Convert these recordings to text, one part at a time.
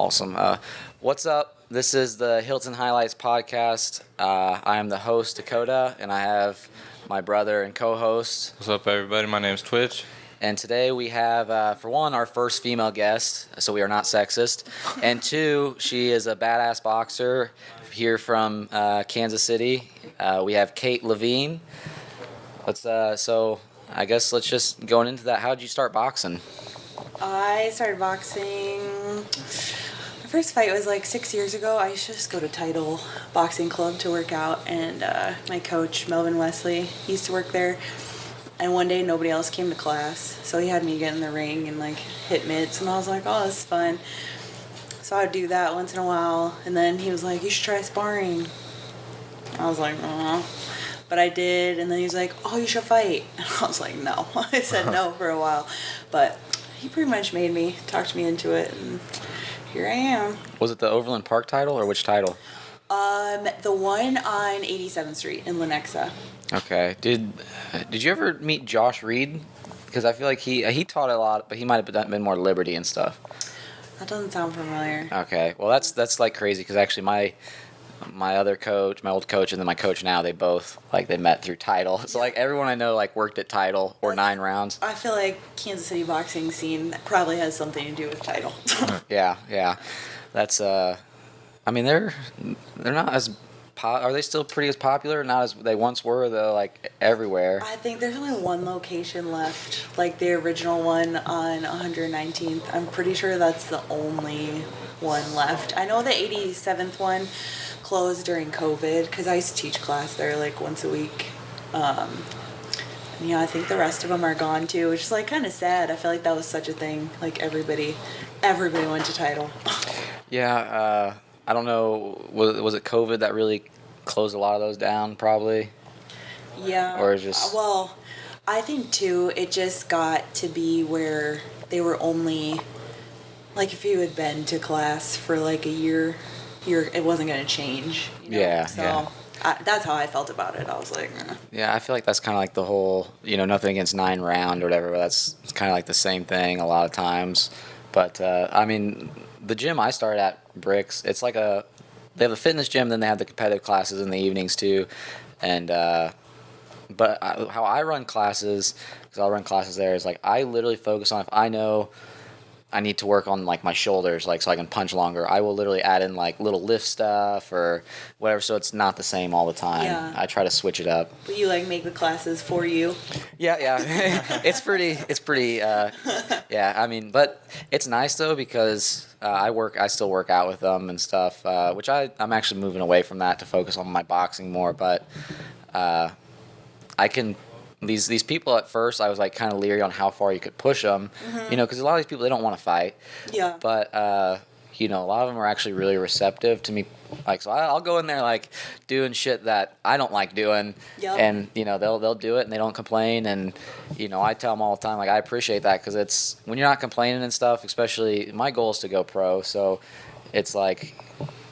Awesome. What's up? This is the Hylton Highlights podcast. I am the host, Dakota, and I have my brother and co-host. What's up, everybody? My name's Twitch. And today we have, for one, our first female guest, so we are not sexist. And two, she is a badass boxer here from Kansas City. We have Kate Lavigne. So I guess let's just go into that. How did you start boxing? I started boxing. My first fight was like 6 years ago. I used to just go to Title Boxing Club to work out, and my coach, Melvin Wesley, he used to work there. And one day nobody else came to class, so he had me get in the ring and like hit mitts, and I was like, oh, this is fun. So I would do that once in a while, and then he was like, you should try sparring. I was like, oh. But I did, and then he was like, oh, you should fight. And I was like, no. I said no for a while, but he pretty much made me, talked me into it, and here I am. Was it the Overland Park title or which title? The one on 87th Street in Lenexa. Okay. Did you ever meet Josh Reed? Because I feel like he taught a lot, but he might have been more Liberty and stuff. That doesn't sound familiar. Okay. Well, that's like crazy because actually my other coach, my old coach, and then my coach now, they both they met through Title. So like everyone I know worked at Title or 9 rounds. I feel like Kansas City boxing scene probably has something to do with Title. Yeah. That's I mean they're not as are they still pretty as popular? Not as they once were though, like everywhere. I think there's only one location left, like the original one on 119th. I'm pretty sure that's the only one left. I know the 87th one closed during COVID because I used to teach class there like once a week. Yeah, I think the rest of them are gone too, which is like kind of sad. I feel like that was such a thing. Like everybody went to Title. Yeah, I don't know. Was it COVID that really closed a lot of those down? Probably. Yeah. Or just. Well, I think too. It just got to be where they were only like if you had been to class for like a year, it wasn't going to change. You know? Yeah. So yeah. That's how I felt about it. I was like. Yeah, I feel like that's kind of like the whole. Nothing against 9 round or whatever. But it's kind of like the same thing a lot of times. But I mean. The gym I started at, Bricks, it's like they have a fitness gym, then they have the competitive classes in the evenings too. And, but how I run classes, because I'll run classes there, is like I literally focus on if I know I need to work on like my shoulders, like so I can punch longer, I will literally add in like little lift stuff or whatever, so it's not the same all the time. Yeah. I try to switch it up. But you like make the classes for you? Yeah. it's pretty, yeah, I mean, but it's nice though because I still work out with them and stuff, which I'm actually moving away from that to focus on my boxing more, but I can. These people at first, I was like kind of leery on how far you could push them, because a lot of these people, they don't want to fight. Yeah. But, a lot of them are actually really receptive to me. Like, so I'll go in there like doing shit that I don't like doing. Yep. And, they'll do it and they don't complain. And, I tell them all the time, like, I appreciate that because it's when you're not complaining and stuff, especially my goal is to go pro. So it's like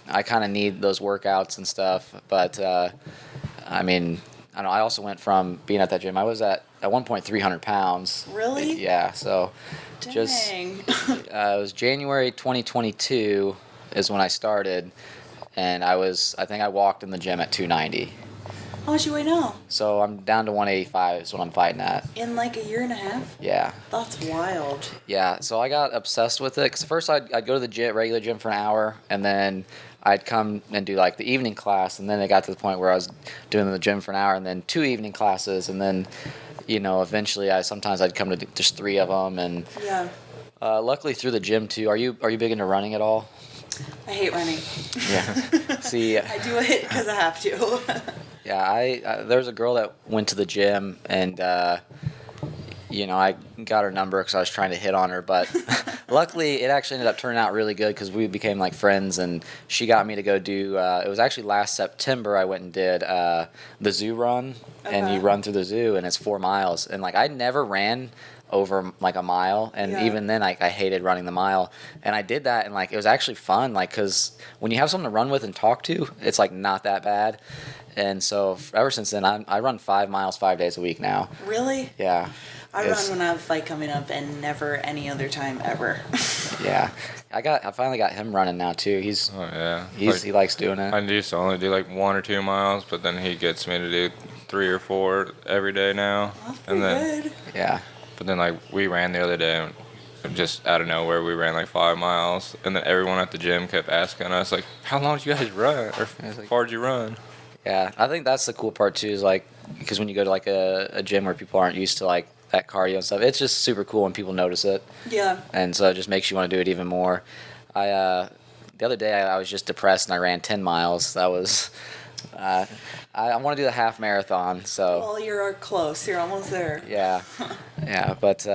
I kind of need those workouts and stuff. But, I mean, I don't know. I also went from being at that gym. I was at one point 300 pounds. Really? Yeah. So, Dang. it was January 2022 is when I started, and I think I walked in the gym at 290. How much you weigh now? So I'm down to 185 is what I'm fighting at. In like a year and a half? Yeah. That's wild. Yeah. So I got obsessed with it because first I'd go to the regular gym for an hour, and then I'd come and do like the evening class, and then it got to the point where I was doing the gym for an hour and then 2 evening classes, and then, eventually sometimes I'd come to just 3 of them, and Yeah. luckily through the gym too. Are you big into running at all? I hate running. Yeah. See. I do it because I have to. Yeah. There's a girl that went to the gym, and I got her number because I was trying to hit on her, but luckily it actually ended up turning out really good because we became like friends, and she got me to go do, it was actually last September I went and did the zoo run, and you run through the zoo, and it's 4 miles, and like I never ran over like a mile, and even then I hated running the mile, and I did that, and like it was actually fun, like because when you have someone to run with and talk to, it's like not that bad. And so ever since then I run 5 miles 5 days a week now. Really? Yeah. I run when I have a fight coming up and never any other time ever. Yeah. I finally got him running now too. Oh yeah. He likes doing it. I used to only do like 1 or 2 miles, but then he gets me to do 3 or 4 every day now. That's pretty good. Yeah. But then like we ran the other day, and just out of nowhere we ran like 5 miles, and then everyone at the gym kept asking us like, "How long did you guys run? Or how far did you run?" Yeah, I think that's the cool part too. Is like because when you go to like a gym where people aren't used to like that cardio and stuff, it's just super cool when people notice it. Yeah. And so it just makes you want to do it even more. The other day I was just depressed and I ran 10 miles. That was I want to do the half marathon. So Well, you're close. You're almost there. yeah, yeah. But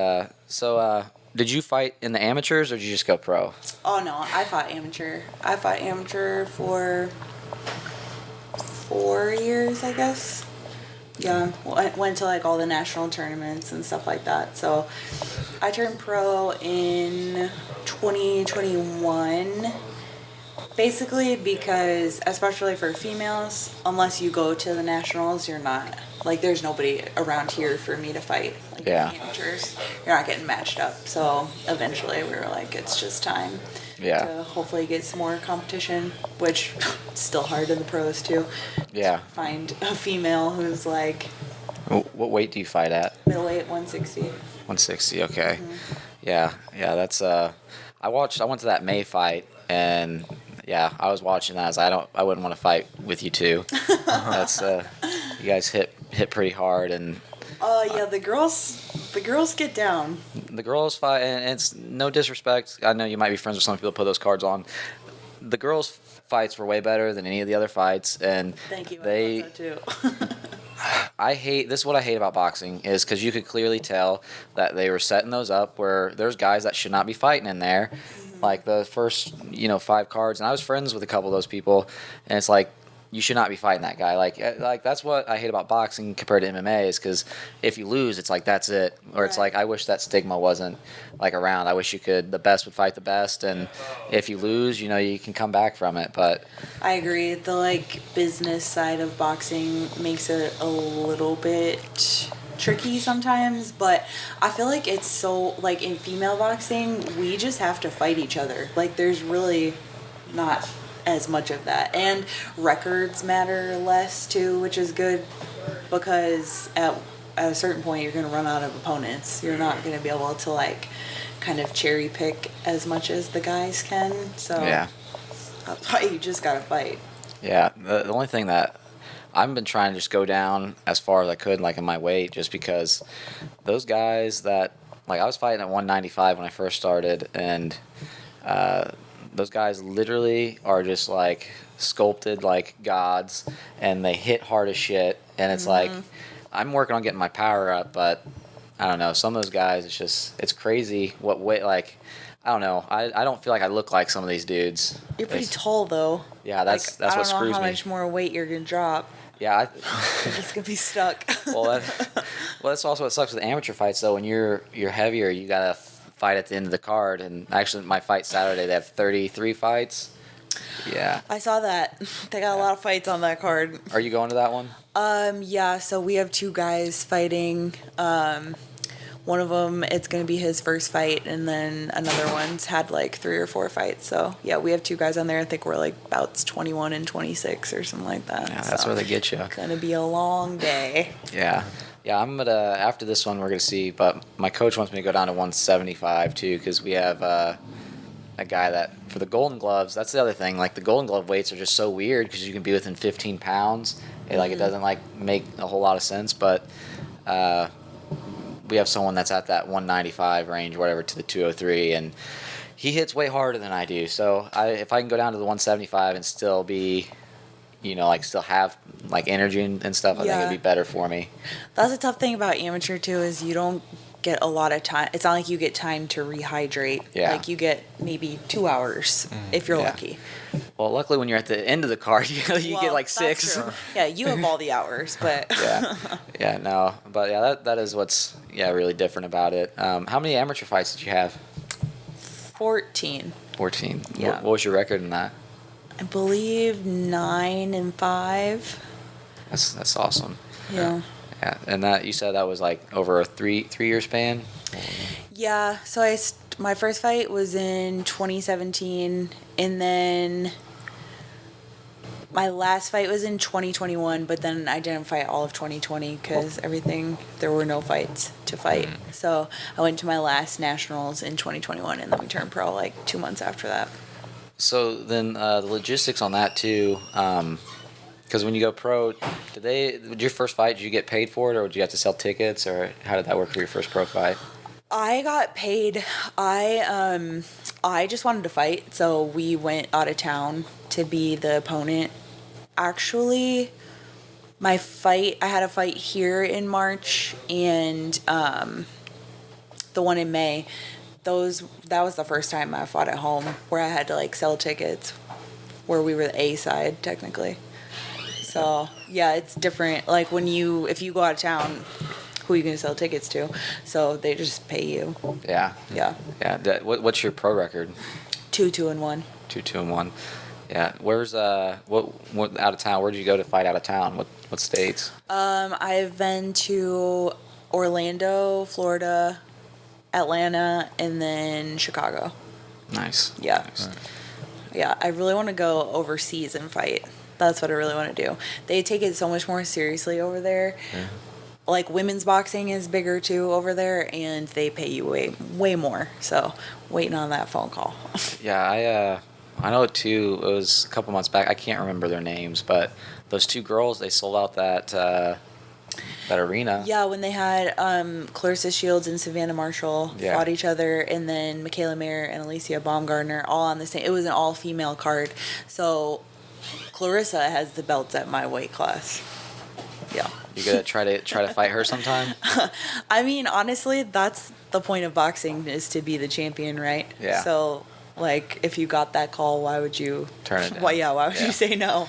did you fight in the amateurs or did you just go pro? Oh no, I fought amateur. I fought amateur for 4 years, I guess. Yeah, went to like all the national tournaments and stuff like that. So I turned pro in 2021. Basically because, especially for females, unless you go to the nationals, you're not, like there's nobody around here for me to fight. Like Yeah. the amateurs, you're not getting matched up. So eventually we were like, it's just time to hopefully get some more competition, which is still hard in the pros too. Yeah. To find a female who's like What weight do you fight at? middleweight 160. 160. Okay. Mm-hmm. Yeah. That's I went to that May fight and yeah, I was watching that. I wouldn't want to fight with you two. That's you guys hit pretty hard and Yeah, the girls get down. the girls fight and it's no disrespect. I know you might be friends with some people that put those cards on. The girls fights were way better than any of the other fights and Thank you. they I love that too. this is what I hate about boxing is because you could clearly tell that they were setting those up where there's guys that should not be fighting in there, like the first 5 cards, and I was friends with a couple of those people, and it's like you should not be fighting that guy. Like that's what I hate about boxing compared to MMA is because if you lose, it's like that's it, or it's Right. like I wish that stigma wasn't like around. I wish the best would fight the best, and if you lose, you can come back from it, but. I agree. The like business side of boxing makes it a little bit tricky sometimes, but I feel like it's so like in female boxing, we just have to fight each other. Like there's really not as much of that. And records matter less too, which is good because at a certain point you're going to run out of opponents. You're not going to be able to like kind of cherry pick as much as the guys can. So Yeah. that's why you just got to fight. Yeah, the only thing that I've been trying to just go down as far as I could, like in my weight, just because those guys that, like I was fighting at 195 when I first started, and those guys literally are just like sculpted like gods, and they hit hard as shit, and it's like, I'm working on getting my power up, but I don't know, some of those guys, it's crazy what weight, like, I don't know. I don't feel like I look like some of these dudes. You're pretty tall though. Yeah, that's what screws me. I don't know how much more weight you're gonna drop. Yeah, You're just gonna be stuck. well, that's also what sucks with amateur fights though. When you're heavier, you gotta fight at the end of the card. And actually, my fight Saturday, they have 33 fights. Yeah. I saw that. They got a lot of fights on that card. Are you going to that one? Yeah, so we have 2 guys fighting. One of them, it's going to be his first fight, and then another one's had like 3 or 4 fights. So, yeah, we have 2 guys on there. I think we're like bouts 21 and 26 or something like that. Yeah, that's where they get you. Going to be a long day. Yeah. Yeah, I'm gonna after this one we're gonna see, but my coach wants me to go down to 175 too, because we have a guy that for the Golden Gloves. That's the other thing. Like the Golden Glove weights are just so weird because you can be within 15 pounds. It doesn't like make a whole lot of sense, but we have someone that's at that 195 range, whatever, to the 203, and he hits way harder than I do. So if I can go down to the 175 and still be, like still have like energy and stuff, I think it'd be better for me. That's a tough thing about amateur too, is you don't get a lot of time. It's not like you get time to rehydrate. Yeah. Like you get maybe 2 hours if you're lucky. Well, luckily when you're at the end of the card, you Well, get like that's 6. true. Yeah, you have all the hours, but But yeah, that is what's really different about it. How many amateur fights did you have? 14. 14. Yeah. What was your record in that? I believe 9-5. That's awesome. Yeah. Yeah, and that you said that was like over a three year span. Yeah. So My first fight was in 2017, and then my last fight was in 2021, but then I didn't fight all of 2020 because there were no fights to fight. So I went to my last nationals in 2021, and then we turned pro like 2 months after that. So then the logistics on that too, because when you go pro, did your first fight, did you get paid for it, or did you have to sell tickets, or how did that work for your first pro fight? I got paid. I just wanted to fight, so we went out of town to be the opponent. Actually, I had a fight here in March and the one in May. That was the first time I fought at home where I had to like sell tickets, where we were the A side technically. So yeah, it's different. Like if you go out of town, who are you gonna sell tickets to? So they just pay you. Yeah. Yeah. Yeah. What's your pro record? 2-2-1. 2-2-1. Yeah. Where's what out of town? Where did you go to fight out of town? What states? I've been to Orlando, Florida, Atlanta, and then Chicago. Nice. Yeah. Nice. Yeah, I really want to go overseas and fight. That's what I really want to do. They take it so much more seriously over there. Yeah. Like women's boxing is bigger too over there, and they pay you way more. So waiting on that phone call. Yeah, I know too. It was a couple months back. I can't remember their names, but those two girls, they sold out that arena. Yeah, when they had Clarissa Shields and Savannah Marshall fought each other, and then Michaela Mayer and Alicia Baumgartner all on the same. It was an all-female card, so Clarissa has the belts at my weight class. Yeah. You gonna try to fight her sometime? I mean, honestly, that's the point of boxing, is to be the champion, right? Yeah. So, like, if you got that call, why would you turn it down? Why would you say no?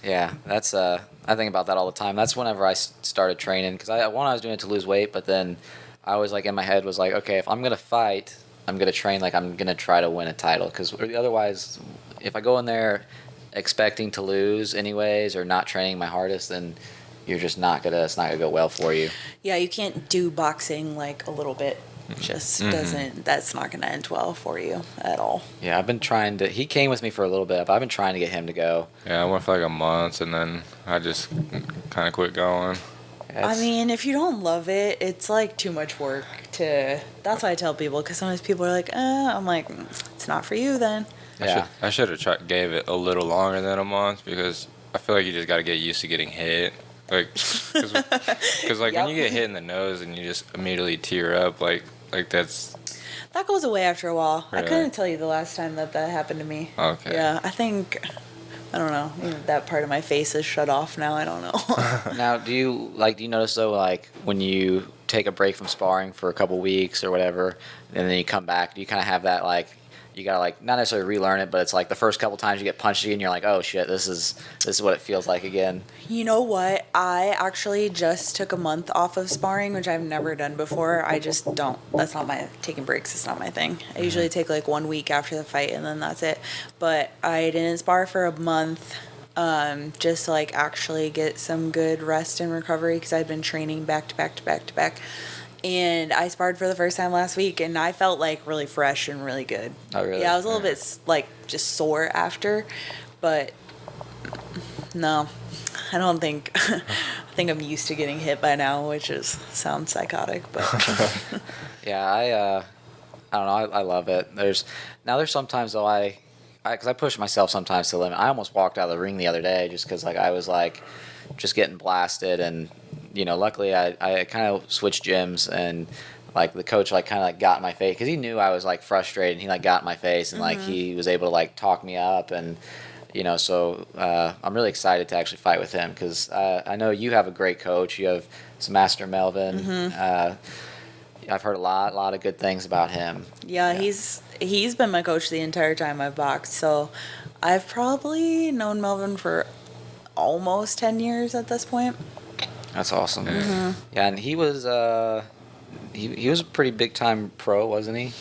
Yeah, that's I think about that all the time. That's whenever I started training, because I was doing it to lose weight, but then I was like in my head was like, okay, if I'm gonna fight, I'm gonna train like I'm gonna try to win a title, because otherwise, if I go in there expecting to lose anyways or not training my hardest, then you're just it's not gonna go well for you. Yeah, you can't do boxing like a little bit. Just that's not gonna end well for you at all. Yeah, I've been trying to. He came with me for a little bit, but I've been trying to get him to go. Yeah, I went for like a month, and then I just kind of quit going. Yeah, I mean, if you don't love it, it's like too much work to. That's why I tell people, because sometimes people are like, I'm like, it's not for you then. Yeah. I should have gave it a little longer than a month, because I feel like you just got to get used to getting hit. Like, because like when you get hit in the nose and you just immediately tear up, like that's. That goes away after a while. Really? I couldn't tell you the last time that happened to me. Okay. Yeah, I think, I don't know, that part of my face is shut off now. I don't know. Now, do you notice though, like when you take a break from sparring for a couple weeks or whatever, and then you come back, do you kind of have that like you gotta like not necessarily relearn it, but it's like the first couple times you get punched again, you're like, oh shit, this is what it feels like again. You know what? I actually just took a month off of sparring, which I've never done before. I just don't. That's not my taking breaks. It's not my thing. I usually take like 1 week after the fight, and then that's it. But I didn't spar for a month, just to like actually get some good rest and recovery, because I'd been training back to back to back to back. And I sparred for the first time last week, and I felt like really fresh and really good. Oh, really? Yeah, I was a little bit like just sore after, but no, I don't think. I think I'm used to getting hit by now, which sounds psychotic, but. Yeah, I don't know. I love it. There's sometimes though because I push myself sometimes to the limit. I almost walked out of the ring the other day just because like I was like just getting blasted, and luckily I kind of switched gyms, and like the coach like kind of like got in my face because he knew I was like frustrated, and he like got in my face, and like he was able to like talk me up, and so I'm really excited to actually fight with him, because I know you have a great coach. You have some Master Melvin. I've heard a lot of good things about him. Yeah, he's been my coach the entire time I've boxed, so I've probably known Melvin for almost 10 years at this point. That's awesome. Yeah, and he was he was a pretty big time pro, wasn't he?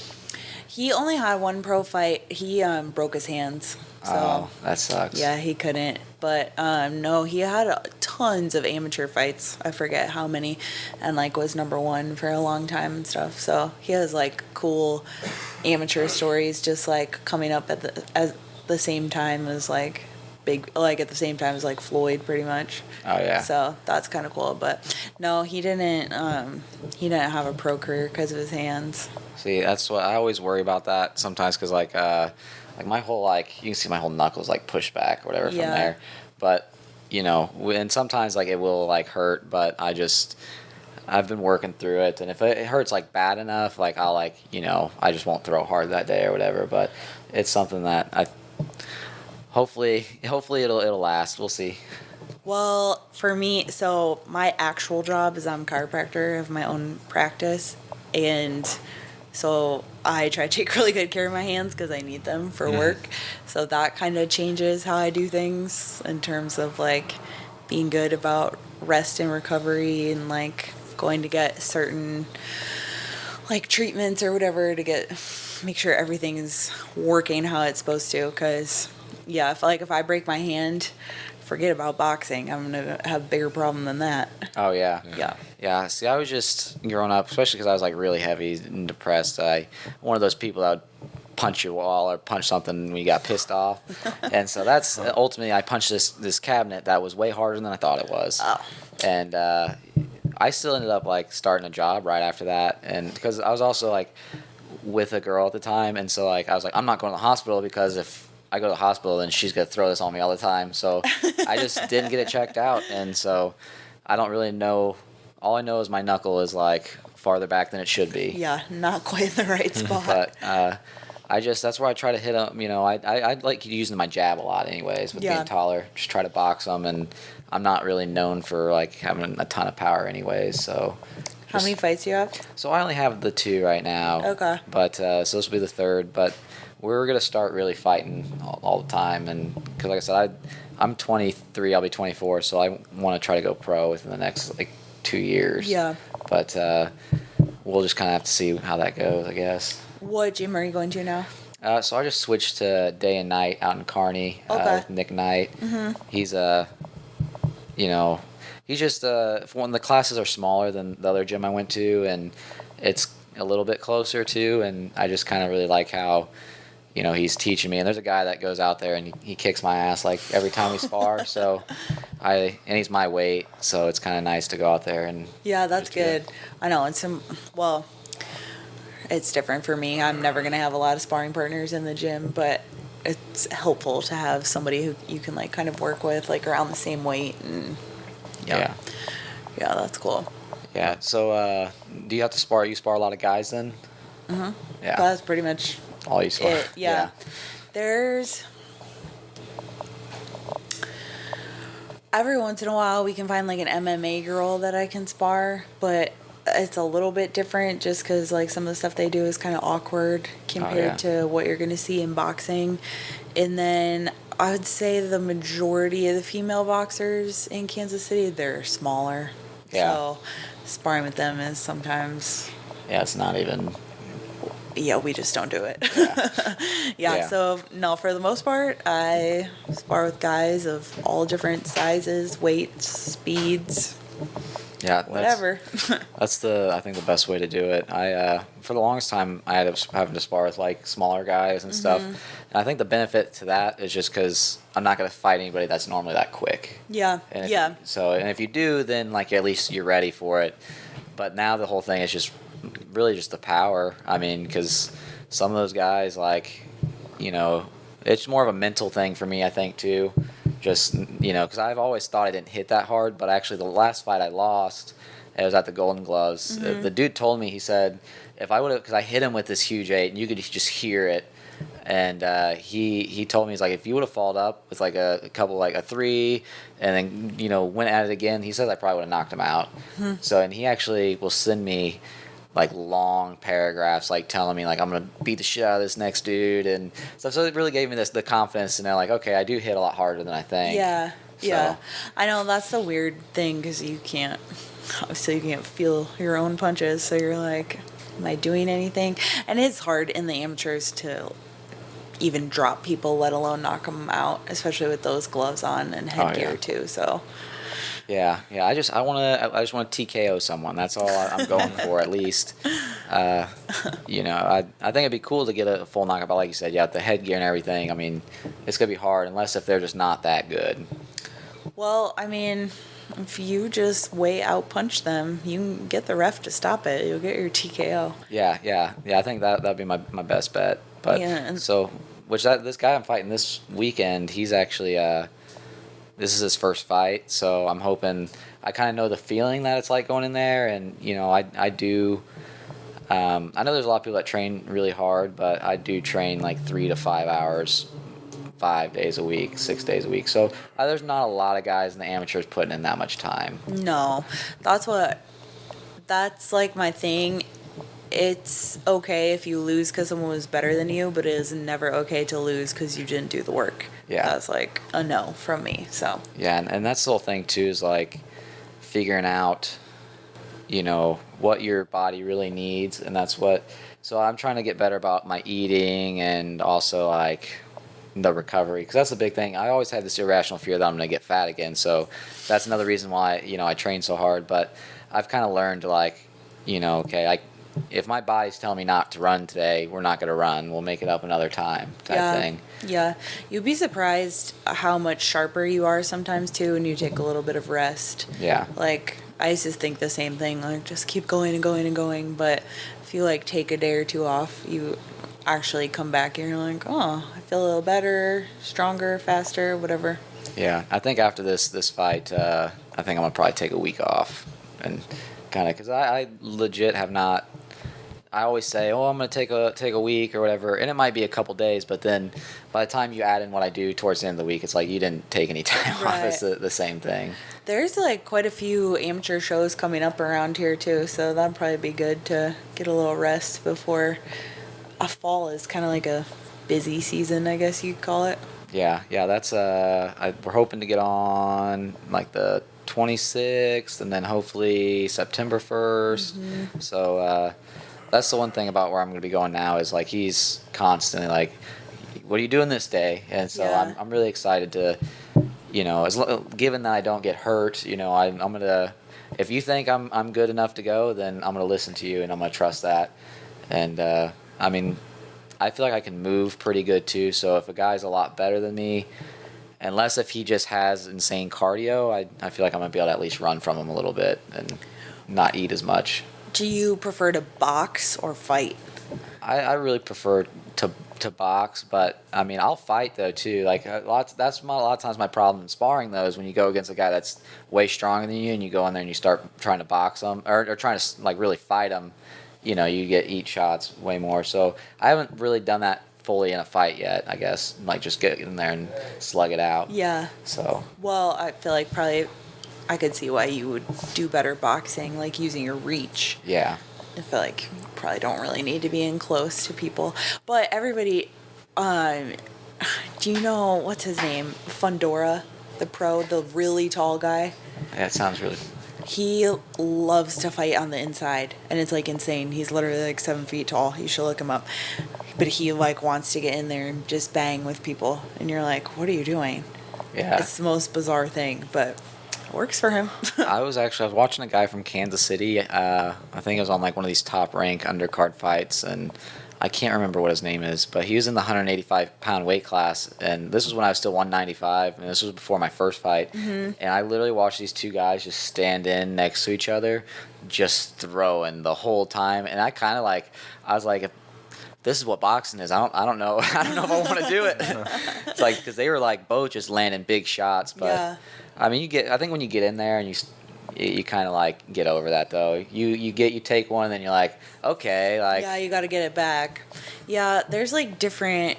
He only had one pro fight. He broke his hands. So Oh, that sucks. yeah, he couldn't. But no, he had tons of amateur fights. I forget how many, and like was number one for a long time and stuff. So he has like cool amateur stories, just like coming up at the same time as like big, like at the same time as like Floyd, pretty much. Oh yeah. So that's kind of cool. But no, he didn't. He didn't have a pro career because of his hands. See, that's what I always worry about that sometimes because like my whole like you can see my whole knuckles like pushed back or whatever from Yeah. there, but and sometimes like it will like hurt, but I've been working through it, and if it hurts like bad enough, like I'll like I just won't throw hard that day or whatever. But it's something that I hopefully it'll last. We'll see. Well, for me, so my actual job is I'm a chiropractor of my own practice, and so I try to take really good care of my hands because I need them for work. So that kind of changes how I do things in terms of like being good about rest and recovery and like going to get certain like treatments or whatever to make sure everything is working how it's supposed to. Because yeah, if I break my hand, forget about boxing. I'm gonna have a bigger problem than that. Oh yeah. Yeah. See, I was just growing up, especially because I was like really heavy and depressed. One of those people that would punch your wall or punch something when you got pissed off, and so that's ultimately I punched this cabinet that was way harder than I thought it was, and I still ended up like starting a job right after that, and because I was also like with a girl at the time, and so like I was like I'm not going to the hospital because if I go to the hospital then she's gonna throw this on me all the time, so I just didn't get it checked out, and so I don't really know. All I know is my knuckle is like farther back than it should be. Yeah, not quite in the right spot. But that's where I try to hit them. I like using my jab a lot, anyways. With being taller, just try to box them, and I'm not really known for like having a ton of power, anyways. So. How many fights do you have? So I only have the 2 right now. Okay. But so this will be the 3rd. But we're gonna start really fighting all the time, and because like I said, I'm 23. I'll be 24, so I want to try to go pro within the next like 2 years. Yeah. But we'll just kind of have to see how that goes, I guess. What gym are you going to now? So I just switched to day and night out in Kearney with Nick Knight. Mm-hmm. He's he's just when the classes are smaller than the other gym I went to, and it's a little bit closer too, and I just kind of really like how he's teaching me. And there's a guy that goes out there and he kicks my ass like every time we spar. So and he's my weight, so it's kind of nice to go out there and yeah, that's good. I know it's different for me. I'm never gonna have a lot of sparring partners in the gym, but it's helpful to have somebody who you can like kind of work with like around the same weight and yeah, that's cool. Yeah. So do you have to spar? You spar a lot of guys then? Mm-hmm. Yeah. That's pretty much all you spar. Yeah. There's every once in a while we can find like an MMA girl that I can spar, but it's a little bit different just because like some of the stuff they do is kind of awkward compared to what you're going to see in boxing. And then I would say the majority of the female boxers in Kansas City, they're smaller. Yeah. So sparring with them is sometimes... Yeah, it's not even... Yeah, we just don't do it. Yeah. So no, for the most part, I spar with guys of all different sizes, weights, speeds. Yeah, whatever. That's I think the best way to do it. I for the longest time I had having to spar with like smaller guys and stuff, and I think the benefit to that is just because I'm not going to fight anybody that's normally that quick. Yeah. And if you do, then like at least you're ready for it. But now the whole thing is just really just the power. I mean, because some of those guys like, it's more of a mental thing for me, I think too. Just, because I've always thought I didn't hit that hard, but actually the last fight I lost, it was at the Golden Gloves. Mm-hmm. The dude told me, he said, if I would have, because I hit him with this huge 8, and you could just hear it, and he told me, he's like, if you would have followed up with like a couple, like a 3, and then, went at it again, he says I probably would have knocked him out. Mm-hmm. So, and he actually will send me like long paragraphs like telling me like I'm gonna beat the shit out of this next dude and stuff. So it really gave me the confidence to know like, okay, I do hit a lot harder than I think. Yeah. I know that's the weird thing because you can't feel your own punches, so you're like, am I doing anything? And it's hard in the amateurs to even drop people, let alone knock them out, especially with those gloves on and headgear too. So Yeah. I just want to TKO someone. That's all I'm going for at least. I think it'd be cool to get a full knockout, but like you said, the headgear and everything. I mean, it's gonna be hard unless if they're just not that good. well, I mean, if you just way out punch them, you can get the ref to stop it. You'll get your TKO. Yeah. I think that'd be my best bet. But this guy I'm fighting this weekend, he's actually this is his first fight, so I'm hoping. I kind of know the feeling that it's like going in there, and I do. I know there's a lot of people that train really hard, but I do train like 3 to 5 hours, 5 days a week, 6 days a week. So there's not a lot of guys in the amateurs putting in that much time. No, that's like my thing. It's okay if you lose because someone was better than you, but it is never okay to lose because you didn't do the work. Yeah. That's like a no from me. So Yeah, and that's the whole thing too, is like figuring out, what your body really needs, and that's what. So I'm trying to get better about my eating and also like the recovery, because that's the big thing. I always had this irrational fear that I'm going to get fat again. So that's another reason why I train so hard. But I've kind of learned like, okay, if my body's telling me not to run today, we're not going to run. We'll make it up another time type thing. Yeah. You'd be surprised how much sharper you are sometimes, too, when you take a little bit of rest. Yeah. Like, I used to think the same thing, like, just keep going and going and going. But if you, like, take a day or two off, you actually come back and you're like, oh, I feel a little better, stronger, faster, whatever. Yeah. I think after this fight, I think I'm going to probably take a week off. And kind of, because I legit have not. I always say, I'm going to take a week or whatever, and it might be a couple days, but then by the time you add in what I do towards the end of the week, it's like you didn't take any time off. It's the same thing. There's like quite a few amateur shows coming up around here too, so that'd probably be good to get a little rest before a fall is kind of like a busy season, I guess you'd call it. Yeah, that's we're hoping to get on like the 26th, and then hopefully September 1st. Mm-hmm. So that's the one thing about where I'm going to be going now, is like he's constantly like, what are you doing this day? And so I'm really excited to, given that I don't get hurt, I'm going to, if you think I'm good enough to go, then I'm going to listen to you and I'm going to trust that. And I mean, I feel like I can move pretty good too. So if a guy's a lot better than me, unless if he just has insane cardio, I feel like I'm going to be able to at least run from him a little bit and not eat as much. Do you prefer to box or fight? I really prefer to box, but I mean I'll fight though too. Like a lot of times my problem in sparring though is when you go against a guy that's way stronger than you and you go in there and you start trying to box them or trying to like really fight them, you eat shots way more. So I haven't really done that fully in a fight yet, I guess. Like just get in there and slug it out. Yeah. So. Well, I feel like probably I could see why you would do better boxing, like using your reach. Yeah. I feel like you probably don't really need to be in close to people. But everybody, do you know, what's his name? Fundora, the pro, the really tall guy. That sounds really. He loves to fight on the inside, and it's like insane. He's literally like 7 feet tall. You should look him up. But he like wants to get in there and just bang with people. And you're like, what are you doing? Yeah. It's the most bizarre thing, but it works for him. I was watching a guy from Kansas City. I think it was on like one of these top rank undercard fights, and I can't remember what his name is, but he was in the 185-pound weight class, and this was when I was still 195, and this was before my first fight. Mm-hmm. And I literally watched these two guys just stand in next to each other, just throwing the whole time. And I kind of like, I was like, if this is what boxing is, I don't know. I don't know if I want to do it. It's like, because they were like both just landing big shots, but yeah. I mean, I think when you get in there and you kind of like get over that though. You take one and then you're like, okay, like yeah, you got to get it back. Yeah, there's like different.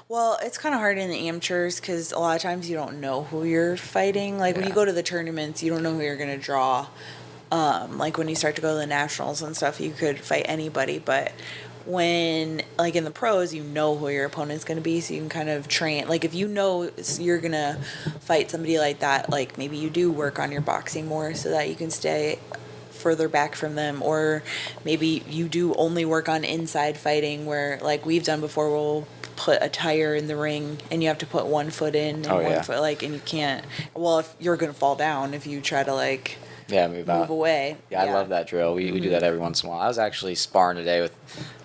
Well, it's kind of hard in the amateurs because a lot of times you don't know who you're fighting. Like when you go to the tournaments, you don't know who you're gonna draw. Like when you start to go to the nationals and stuff, you could fight anybody, but when like in the pros, you know who your opponent's going to be, so you can kind of train. Like if you know you're going to fight somebody like that, like maybe you do work on your boxing more so that you can stay further back from them, or maybe you do only work on inside fighting where like we've done before, we'll put a tire in the ring and you have to put one foot in and one foot like, and you can't, well, if you're gonna fall down if you try to like move away. Yeah, I love that drill. We do that every once in a while. I was actually sparring today with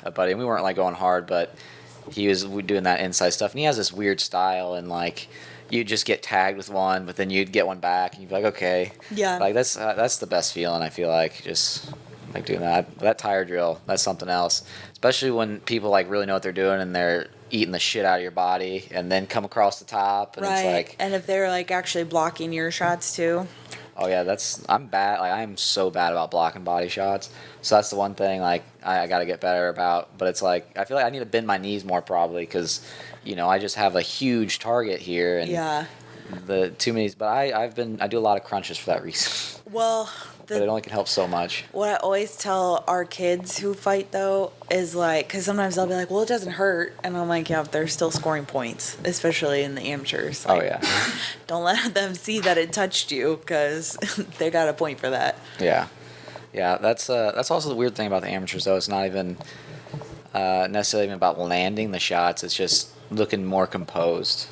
a buddy, and we weren't like going hard, but he was doing that inside stuff, and he has this weird style, and like you'd just get tagged with one, but then you'd get one back, and you'd be like, okay, like that's the best feeling. I feel like just like doing that tire drill. That's something else, especially when people like really know what they're doing and they're eating the shit out of your body, and then come across the top, and it's like, and if they're like actually blocking your shots too. Oh yeah, I'm bad. Like I'm so bad about blocking body shots. So that's the one thing like I got to get better about. But it's like I feel like I need to bend my knees more probably because, I just have a huge target here and the too many. But I do a lot of crunches for that reason. Well, but it only can help so much. What I always tell our kids who fight though is like, because sometimes they'll be like, well, it doesn't hurt, and I'm like, yeah, but they're still scoring points, especially in the amateurs. Like, oh yeah. Don't let them see that it touched you, because they got a point for that. Yeah, yeah. That's also the weird thing about the amateurs though. It's not even necessarily even about landing the shots. It's just looking more composed.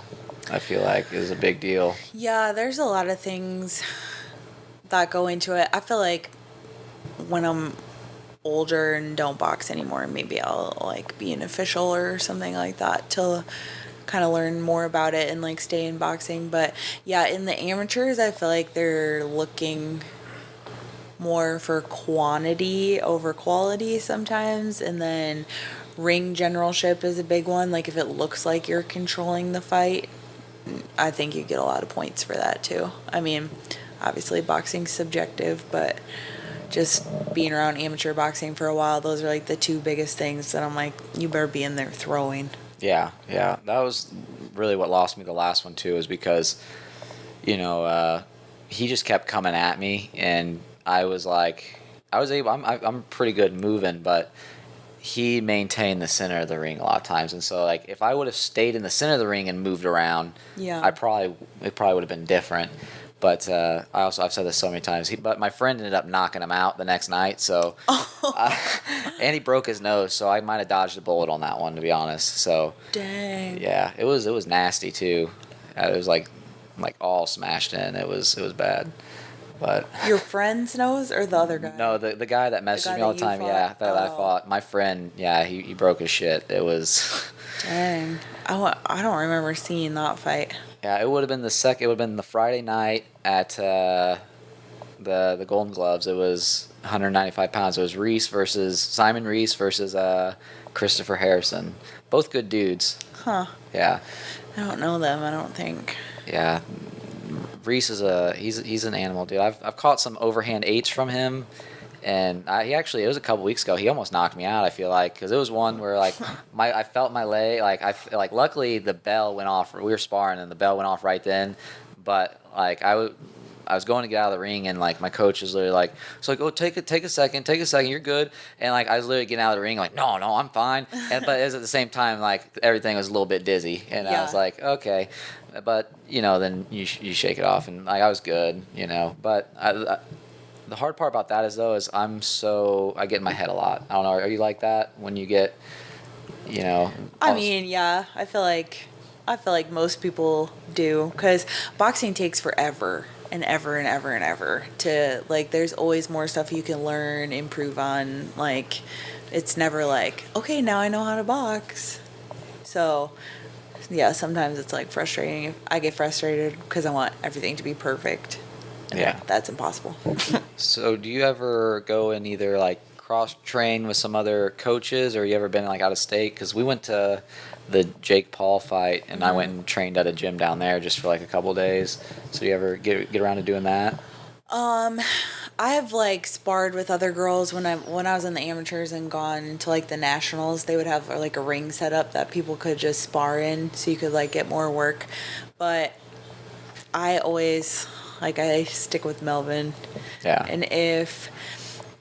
I feel like is a big deal. Yeah, there's a lot of things that go into it. I feel like when I'm older and don't box anymore, maybe I'll like be an official or something like that to kind of learn more about it and like stay in boxing. But yeah, in the amateurs, I feel like they're looking more for quantity over quality sometimes, and then ring generalship is a big one. Like if it looks like you're controlling the fight, I think you get a lot of points for that too. I mean, obviously boxing's subjective, but just being around amateur boxing for a while, those are like the two biggest things that I'm like, you better be in there throwing. Yeah. That was really what lost me the last one too, is because, he just kept coming at me, and I was like, I'm pretty good moving, but he maintained the center of the ring a lot of times, and so like if I would have stayed in the center of the ring and moved around, it probably would have been different. But I've said this so many times. But my friend ended up knocking him out the next night. So, and he broke his nose. So I might have dodged a bullet on that one, to be honest. So, dang. Yeah, it was nasty too. It was like all smashed in. It was bad. But your friend's nose or the other guy? No, the guy that messages me all the time. Yeah, that I fought. My friend. Yeah, he broke his shit. It was. Dang. I don't remember seeing that fight. Yeah, it would have been it would have been the Friday night at the Golden Gloves. It was 195 pounds. It was Simon Reese versus Christopher Harrison. Both good dudes. Huh. Yeah. I don't know them, I don't think. Yeah. Reese is he's an animal, dude. I've caught some overhand eights from him. And it was a couple weeks ago. He almost knocked me out. I feel like, because it was one where like I felt my leg, like luckily the bell went off. We were sparring and the bell went off right then. But like I was going to get out of the ring, and like my coach was literally like, "So like, oh, take a second, you're good." And like I was literally getting out of the ring, like, "No, I'm fine." But it was at the same time like everything was a little bit dizzy, and I was like, "Okay," but then you shake it off, and like I was good, But the hard part about that is I get in my head a lot. I don't know. Are you like that when you get, I mean, yeah. I feel like most people do, because boxing takes forever and ever and ever and ever to like. There's always more stuff you can learn, improve on. Like, it's never like, okay, now I know how to box. So, yeah, sometimes it's like frustrating. I get frustrated because I want everything to be perfect. Yeah, that's impossible. So do you ever go and either like cross train with some other coaches, or you ever been like out of state? Because we went to the Jake Paul fight, and I went and trained at a gym down there just for like a couple days. So do you ever get around to doing that? I have like sparred with other girls when I was in the amateurs and gone to like the nationals. They would have like a ring set up that people could just spar in, so you could like get more work. But I always I stick with Melvin. Yeah. And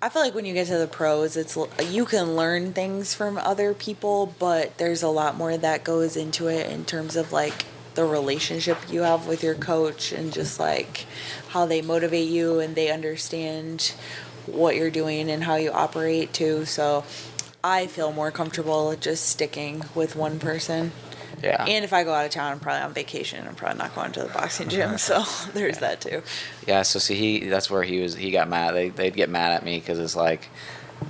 I feel like when you get to the pros, you can learn things from other people, but there's a lot more that goes into it in terms of like the relationship you have with your coach, and just like how they motivate you and they understand what you're doing and how you operate too. So I feel more comfortable just sticking with one person. Yeah. And if I go out of town, I'm probably on vacation. I'm probably not going to the boxing gym. So there's that too. Yeah, so see, that's where he got mad. They'd get mad at me because it's like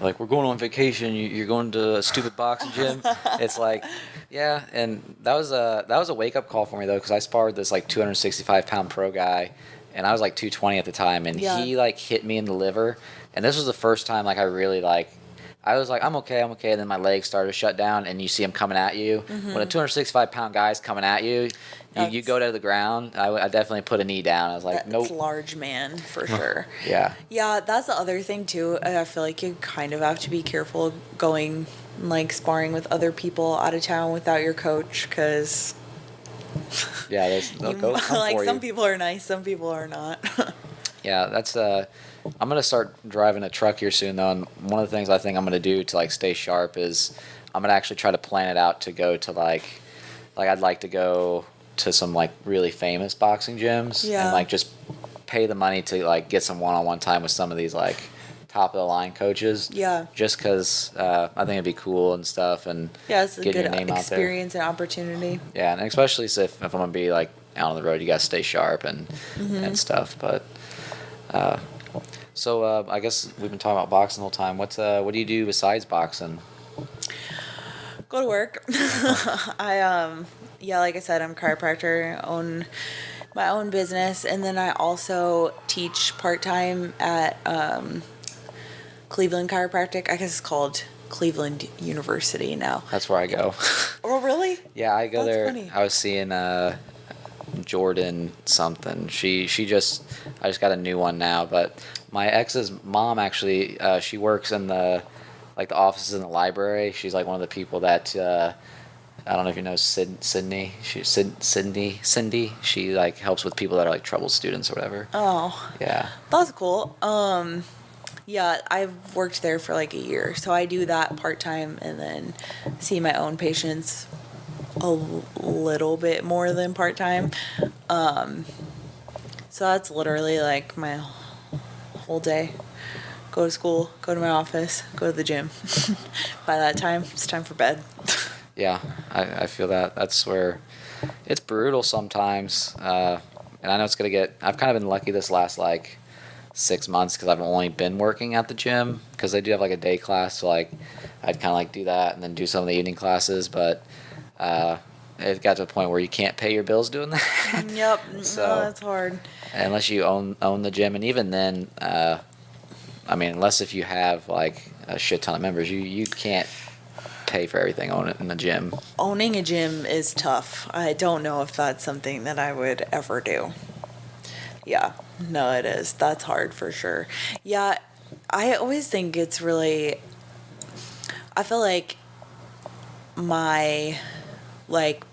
we're going on vacation. You're going to a stupid boxing gym. It's like, yeah, and that was a wake up call for me though, because I sparred this like 265-pound pro guy, and I was like 220 at the time, and he like hit me in the liver, and this was the first time like I really like. I was like, I'm okay, and then my legs started to shut down, and you see him coming at you. Mm-hmm. When a 265-pound guy's coming at you, you go to the ground. I definitely put a knee down. I was like, nope. It's large man, for sure. Yeah. Yeah, that's the other thing, too. I feel like you kind of have to be careful going, like, sparring with other people out of town without your coach, because... Yeah, they'll go like, for some you. people are nice, some people are not. Yeah, that's... I'm going to start driving a truck here soon, though, and one of the things I think I'm going to do to, like, stay sharp is I'm going to actually try to plan it out to go to, like I'd like to go to some, like, really famous boxing gyms and, like, just pay the money to, like, get some one-on-one time with some of these, like, top-of-the-line coaches. Yeah. Just because I think it'd be cool and stuff, and yeah, it's a get good your name experience and opportunity. Yeah, and especially if I'm going to be, like, out on the road, you got to stay sharp and stuff, but... So I guess we've been talking about boxing the whole time. What do you do besides boxing? Go to work. Like I said, I'm a chiropractor. I own my own business, and then I also teach part-time at Cleveland Chiropractic. I guess it's called Cleveland University now. That's where I go. Oh, really? Yeah, I go there. Funny. I was seeing Jordan something. I just got a new one now, but my ex's mom actually she works in the offices in the library. She's like one of the people that I don't know if you know Cindy. Cindy. She like helps with people that are like troubled students or whatever. Oh. Yeah. That's cool. Yeah, I've worked there for like a year, so I do that part-time and then see my own patients a little bit more than part-time. So that's literally like my whole day. Go to school, go to my office, go to the gym. By that time, it's time for bed. Yeah, I feel that. That's where it's brutal sometimes. And I know it's going to get... I've kind of been lucky this last, 6 months because I've only been working at the gym because they do have, a day class. So, I'd kind of, do that and then do some of the evening classes. But it got to a point where you can't pay your bills doing that. Yep. So, no, that's hard. Unless you own the gym. And even then, unless if you have, a shit ton of members, you can't pay for everything in the gym. Owning a gym is tough. I don't know if that's something that I would ever do. Yeah, no, it is. That's hard for sure. Yeah, I always think it's really... I feel like my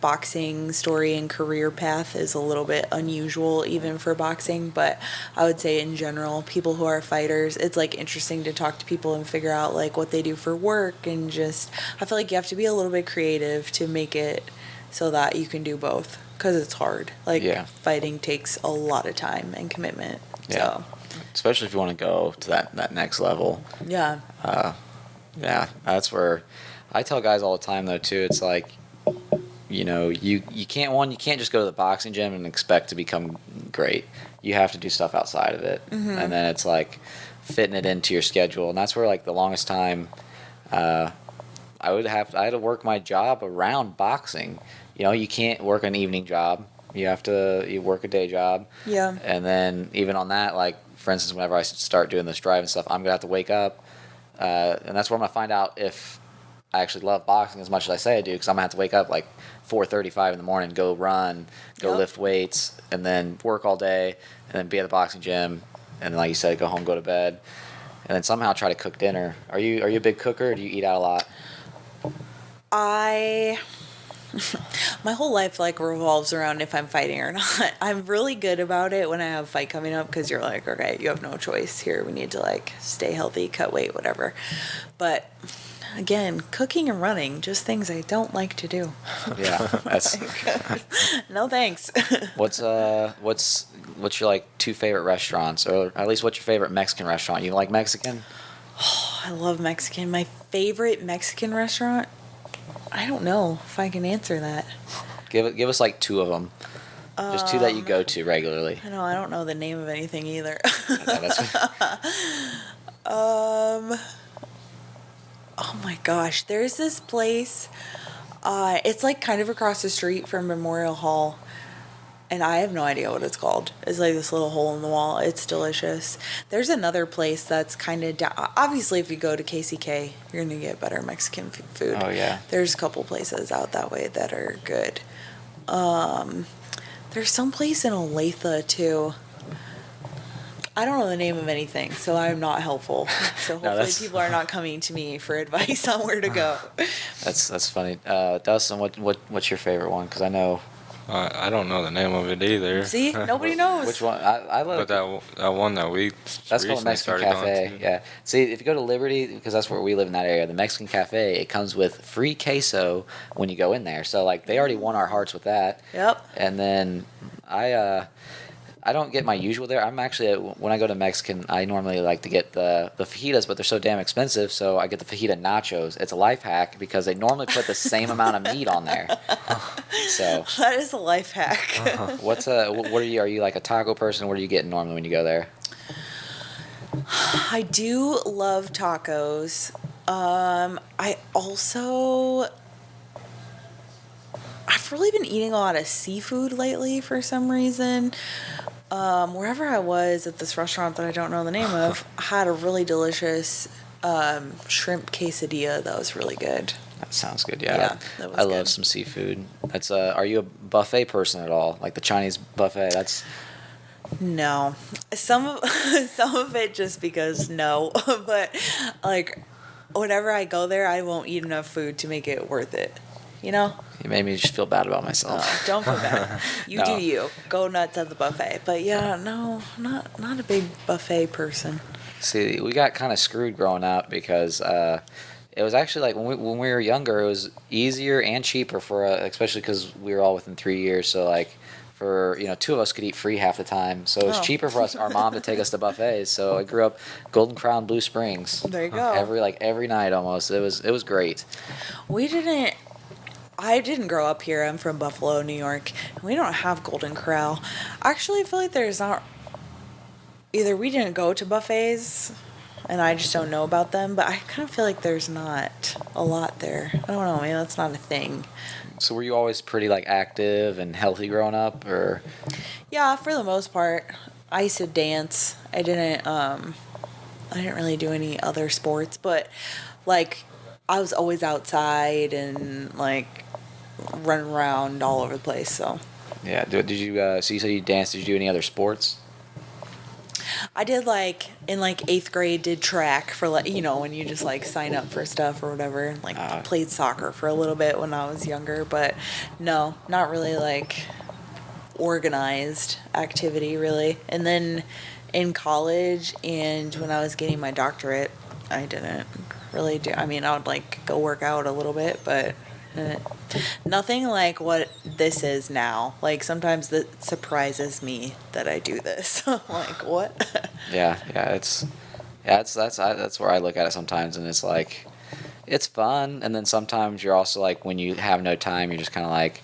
boxing story and career path is a little bit unusual even for boxing, but I would say in general, people who are fighters, it's interesting to talk to people and figure out what they do for work, and just I feel like you have to be a little bit creative to make it so that you can do both, because it's hard. Fighting takes a lot of time and commitment. Yeah. So. Especially if you want to go to that next level. Yeah. Yeah, that's where I tell guys all the time though too. It's you can't just go to the boxing gym and expect to become great. You have to do stuff outside of it, and then it's fitting it into your schedule. And that's where the longest time I had to work my job around boxing. You can't work an evening job. You work a day job. Yeah. And then even on that, for instance, whenever I start doing this driving stuff, I'm gonna have to wake up, and that's where I'm gonna find out if I actually love boxing as much as I say I do, because I'm gonna have to wake up 4:35 in the morning, go run, lift weights, and then work all day, and then be at the boxing gym, and then, like you said, go home, go to bed, and then somehow try to cook dinner. Are you a big cooker, or do you eat out a lot? My whole life revolves around if I'm fighting or not. I'm really good about it when I have a fight coming up, because you're okay, you have no choice here. We need to stay healthy, cut weight, whatever. But again, cooking and running, just things I don't like to do. Yeah, that's No thanks. what's your like two favorite restaurants, or at least what's your favorite Mexican restaurant? You like Mexican? I love Mexican. My favorite Mexican restaurant? I don't know if I can answer that. Give us like two of them. Just two that you go to regularly. I don't know the name of anything either. Yeah, that's- Oh my gosh, there's this place. It's like kind of across the street from Memorial Hall, and I have no idea what it's called. It's like this little hole in the wall. It's delicious. There's another place that's kind of obviously, if you go to KCK, you're gonna get better Mexican food. Oh yeah. There's a couple places out that way that are good. There's some place in Olathe too. I don't know the name of anything, so I'm not helpful. So hopefully that's- people are not coming to me for advice on where to go. That's funny. Dustin, what's your favorite one? Because I know. I don't know the name of it either. See, nobody knows. Which one? I love But that one that we That's called recently Mexican started going Cafe. to. Yeah. See, if you go to Liberty, because that's where we live in that area, the Mexican Cafe, it comes with free queso when you go in there. So like they already won our hearts with that. Yep. And then I don't get my usual there. I'm actually when I go to Mexican, I normally like to get the fajitas, but they're so damn expensive, so I get the fajita nachos. It's a life hack because they normally put the same amount of meat on there. So That is a life hack. what are you? Are you like a taco person? What are you getting normally when you go there? I do love tacos. I also I've really been eating a lot of seafood lately for some reason. Wherever I was at this restaurant that I don't know the name of, had a really delicious shrimp quesadilla that was really good. That sounds good. Yeah, Yeah, that was I love good. some seafood. That's Are you a buffet person at all? Like the Chinese buffet? That's No, some of some of it just because no, but like whenever I go there, I won't eat enough food to make it worth it. You know? you made me just feel bad about myself. Oh, don't feel bad. You No. do you. Go nuts at the buffet. But yeah, no, not a big buffet person. See, we got kind of screwed growing up because it was actually like when we were younger, it was easier and cheaper for especially because we were all within 3 years. So like for two of us could eat free half the time, so it was Oh. cheaper for our mom to take us to buffets. So I grew up Golden Crown, Blue Springs. There you go. Every night almost. It was great. I didn't grow up here. I'm from Buffalo, New York. And we don't have Golden Corral. Actually, I feel like there's not. Either we didn't go to buffets, and I just don't know about them. But I kind of feel like there's not a lot there. I don't know. Maybe that's not a thing. So were you always pretty like active and healthy growing up, or? Yeah, for the most part, I used to dance. I didn't really do any other sports, but like I was always outside and like running around all over the place. So Yeah. Did you? So you said you danced. Did you do any other sports? I did like in like 8th grade did track for like when you just like sign up for stuff or whatever. And like played soccer for a little bit when I was younger, but no, not really like organized activity really. And then in college and when I was getting my doctorate, I didn't really do. I mean, I would like go work out a little bit, but nothing like what this is now. Like sometimes that surprises me that I do this. I'm like, what? Yeah. That's where I look at it sometimes, and it's like, it's fun, and then sometimes you're also like, when you have no time, you're just kind of like,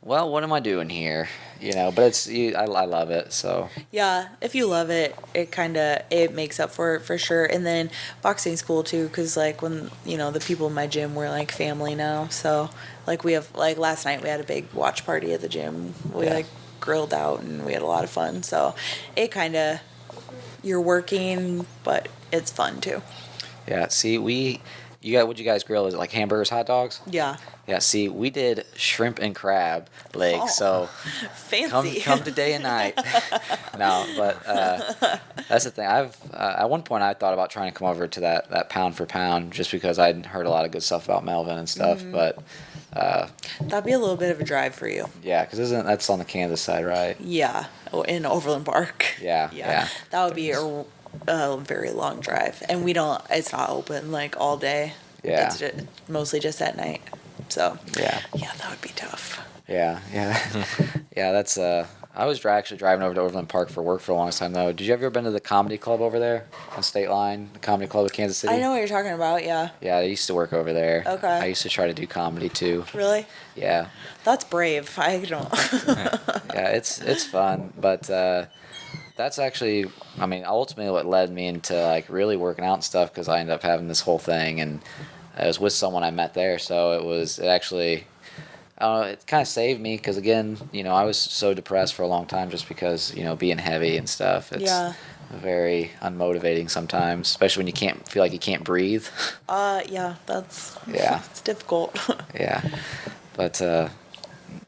well, what am I doing here? But I love it. So Yeah, if you love it, it makes up for it for sure. And then boxing's cool too, because like when the people in my gym we're like family now. So like we have like last night we had a big watch party at the gym. We Yeah. like grilled out and we had a lot of fun. So it you're working, but it's fun too. yeah. See, what'd you guys grill? Is it like hamburgers, hot dogs? Yeah, Yeah. See, we did shrimp and crab legs. Oh. So fancy. come to day and night. No, but that's the thing. At one point I thought about trying to come over to that pound for pound just because I'd heard a lot of good stuff about Melvin and stuff. Mm-hmm. But That'd be a little bit of a drive for you. yeah, because that's on the Kansas side, right? Yeah, in Overland Park. Yeah. That would be a very long drive, and it's not open like all day. Yeah. It's mostly just at night. So Yeah. yeah, that would be tough. Yeah. Yeah. That's I was actually driving over to Overland Park for work for the longest time though. Did you ever been to the comedy club over there on State Line, the comedy club of Kansas City? I know what you're talking about. Yeah. Yeah, I used to work over there. Okay. I used to try to do comedy too. Really? Yeah. That's brave. I don't. Yeah, it's fun, but that's actually, I mean, ultimately what led me into like really working out and stuff because I ended up having this whole thing, and it was with someone I met there, so it actually, it kind of saved me because again, I was so depressed for a long time just because being heavy and stuff. It's Yeah. very unmotivating sometimes, especially when you can't feel like you can't breathe. Yeah, that's Yeah. it's difficult. Yeah, but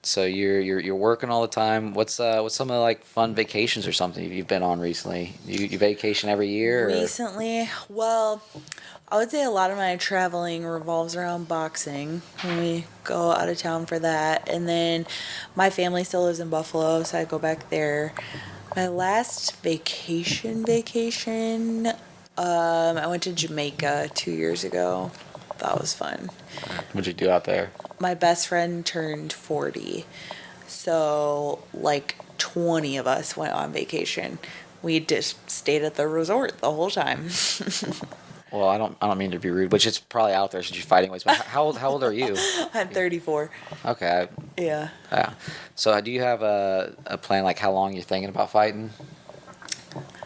so you're working all the time. What's some of the like fun vacations or something you've been on recently? You vacation every year? Or? Recently, well, I would say a lot of my traveling revolves around boxing when we go out of town for that. And then my family still lives in Buffalo, so I go back there. My last vacation, I went to Jamaica 2 years ago. That was fun. What'd you do out there? My best friend turned 40. So, like 20 of us went on vacation. We just stayed at the resort the whole time. Well, I don't mean to be rude, which it's probably out there since you're fighting weights. But how old are you? I'm 34. Okay. Yeah. Yeah. So do you have a plan like how long you're thinking about fighting?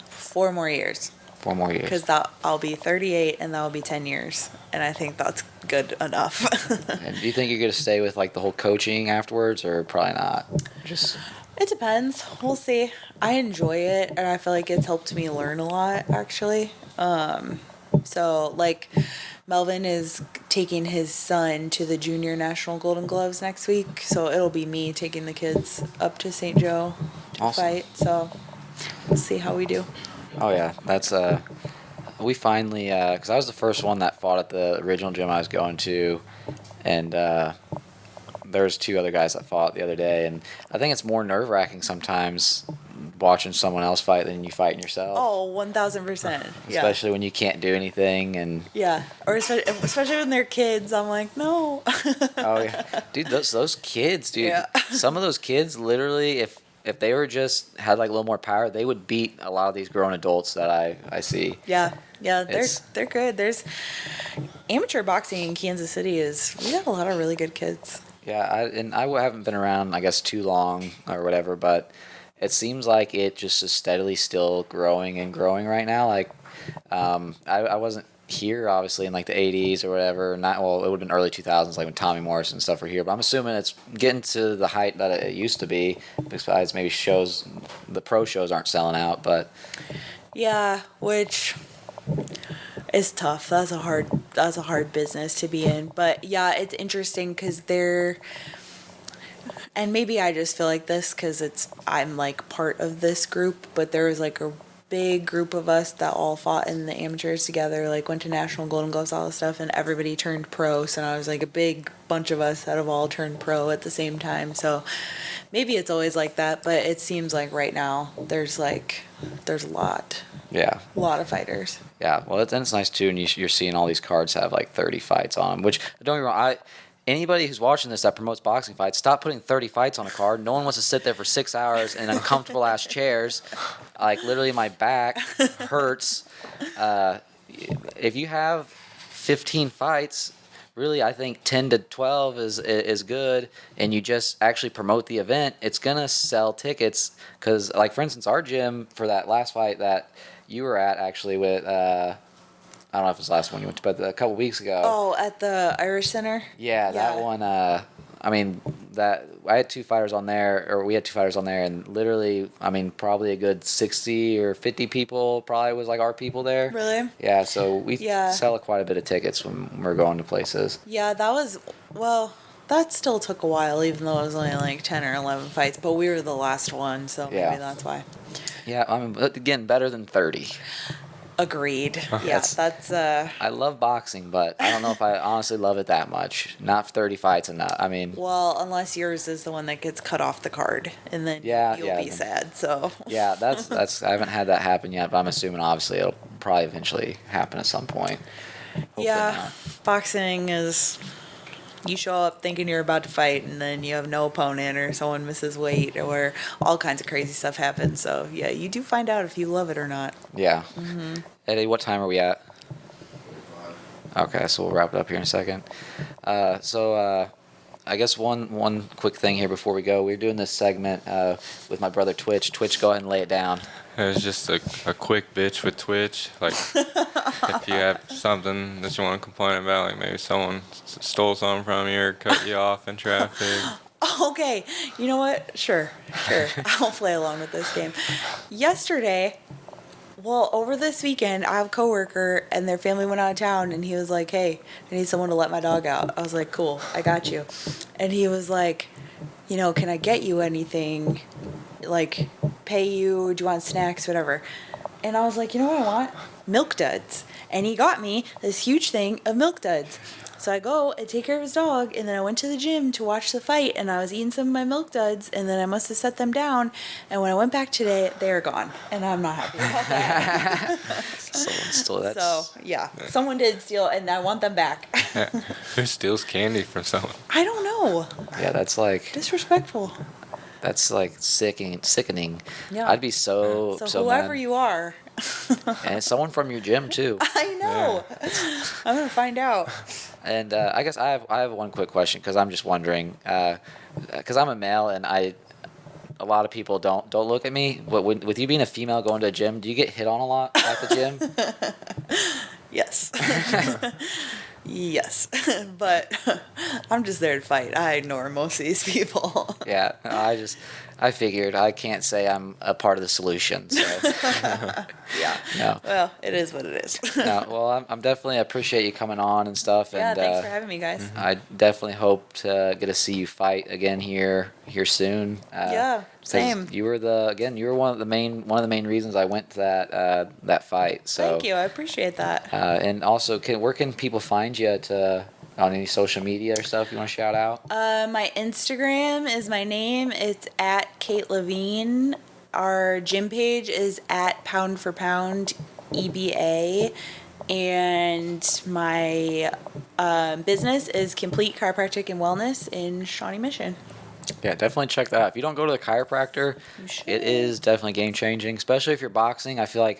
4 more years. 4 more years. Because I'll be 38 and that will be 10 years. And I think that's good enough. And do you think you're gonna stay with like the whole coaching afterwards, or probably not? Just It depends. We'll see. I enjoy it, and I feel like it's helped me learn a lot, actually. So, like, Melvin is taking his son to the Junior National Golden Gloves next week, so it'll be me taking the kids up to St. Joe to Awesome. fight. So, we'll see how we do. Oh yeah, that's we finally because I was the first one that fought at the original gym I was going to, and there's 2 other guys that fought the other day, and I think it's more nerve-wracking sometimes watching someone else fight than you fighting yourself. Oh, 1,000%. Yeah. Especially when you can't do anything and Yeah. Or especially when they're kids, I'm like, no. oh yeah, dude, those kids, dude. Yeah. Some of those kids, literally, if they were just had like a little more power, they would beat a lot of these grown adults that I see. Yeah, It's- they're good. There's amateur boxing in Kansas City we have a lot of really good kids. Yeah, I haven't been around, I guess, too long or whatever, but it seems like it just is steadily still growing and growing right now. Like, I wasn't here obviously in like the 80s or whatever. Not well, it would have been early 2000s, like when Tommy Morrison and stuff were here. But I'm assuming it's getting to the height that it used to be. Besides, maybe the pro shows aren't selling out, but Yeah, which is tough. That's a hard business to be in. But yeah, it's interesting because and maybe I just feel like this because I'm like part of this group, but there was like a big group of us that all fought in the amateurs together, like went to national golden gloves, all this stuff, and everybody turned pro. So now it was like a big bunch of us that have all turned pro at the same time. So maybe it's always like that, but it seems like right now there's a yeah. lot of fighters. Yeah, well, then it's nice too, and you're seeing all these cards have like 30 fights on them. Which don't get me wrong, anybody who's watching this that promotes boxing fights, stop putting 30 fights on a card. No one wants to sit there for 6 hours in uncomfortable ass chairs. Like literally, my back hurts. If you have 15 fights, really, I think 10 to 12 is good, and you just actually promote the event. It's gonna sell tickets because, like for instance, our gym for that last fight that you were at actually with I don't know if it was the last one you went to, but a couple weeks ago. Oh, at the Irish Center? Yeah, that one. I mean, that I had 2 fighters on there, or we had 2 fighters on there, and literally, I mean, probably a good 60 or 50 people probably was like our people there. Really? Yeah, so we Yeah. sell quite a bit of tickets when we're going to places. Yeah, that still took a while, even though it was only like 10 or 11 fights, but we were the last one, so Yeah. maybe that's why. Yeah, I mean, again, better than 30. Agreed. Yeah, that's I love boxing, but I don't know if I honestly love it that much. Not 30 fights enough. I mean, well, unless yours is the one that gets cut off the card, and then Yeah, you'll yeah, be then- sad. So yeah, that's I haven't had that happen yet, but I'm assuming obviously it'll probably eventually happen at some point. Hopefully Yeah, not. boxing is. You show up thinking you're about to fight, and then you have no opponent, or someone misses weight, or all kinds of crazy stuff happens. So yeah, you do find out if you love it or not. Yeah. Eddie, what time are we at? Okay, so we'll wrap it up here in a second. I guess one quick thing here before we go. We're doing this segment with my brother Twitch. Twitch, go ahead and lay it down. It's just a quick bitch with Twitch. Like, if you have something that you want to complain about, like maybe someone stole something from you or cut you off in traffic. Okay, you know what? Sure. I'll play along with this game. Yesterday, well, over this weekend, I have a coworker and their family went out of town, and he was like, "Hey, I need someone to let my dog out." I was like, "Cool, I got you." And he was like, "Can I get you anything? Like, pay you? Do you want snacks? Whatever." And I was like, "You know what I want? Milk duds." And he got me this huge thing of milk duds. So I go and take care of his dog, and then I went to the gym to watch the fight, and I was eating some of my milk duds, and then I must have set them down, and when I went back today, they are gone, and I'm not happy about that. Someone stole that. So, yeah, someone did steal, and I want them back. Who steals candy from someone? I don't know. Yeah, that's like Disrespectful. sickening. Yeah. I'd be so whoever mad. you are, And it's someone from your gym too. I know. I'm going to find out. And I guess I have one quick question because I'm just wondering because I'm a male and a lot of people don't look at me. But with you being a female going to a gym, do you get hit on a lot at the gym? Yes. Yes. But I'm just there to fight. I ignore most of these people. Yeah, I figured I can't say I'm a part of the solution. So Yeah. no. Well, it is what it is. No, well, I'm definitely appreciate you coming on and stuff. Yeah, And thanks for having me, guys. I definitely hope to get to see you fight again here soon. Yeah, 'cause same. You were one of the main reasons I went to that fight. So Thank you. I appreciate that. and also, where can people find you on any social media or stuff you want to shout out? My Instagram is my name. It's at Kate Lavigne. Our gym page is at Pound for Pound EBA. And my business is Complete Chiropractic and Wellness in Shawnee Mission. Yeah, definitely check that out. If you don't go to the chiropractor, You should. it is definitely game changing. Especially if you're boxing, I feel like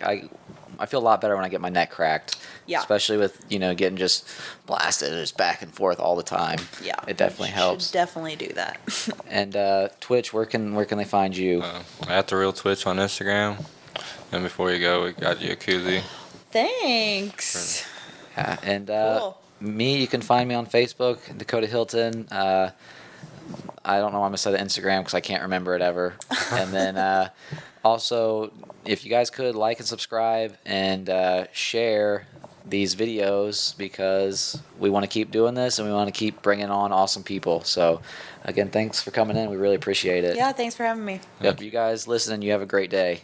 I feel a lot better when I get my neck cracked. Yeah. Especially with getting just blasted just back and forth all the time. Yeah. It definitely You helps. should definitely do that. And Twitch, where can they find you? At the real Twitch on Instagram. And before you go, we got you a koozie. Thanks. Yeah, and Cool. me, you can find me on Facebook, Dakota Hylton. I don't know why I'm going to say the Instagram because I can't remember it ever. And then also, if you guys could like and subscribe and share these videos because we want to keep doing this and we want to keep bringing on awesome people. So, again, thanks for coming in. We really appreciate it. Yeah, thanks for having me. Yep, you guys listen and you have a great day.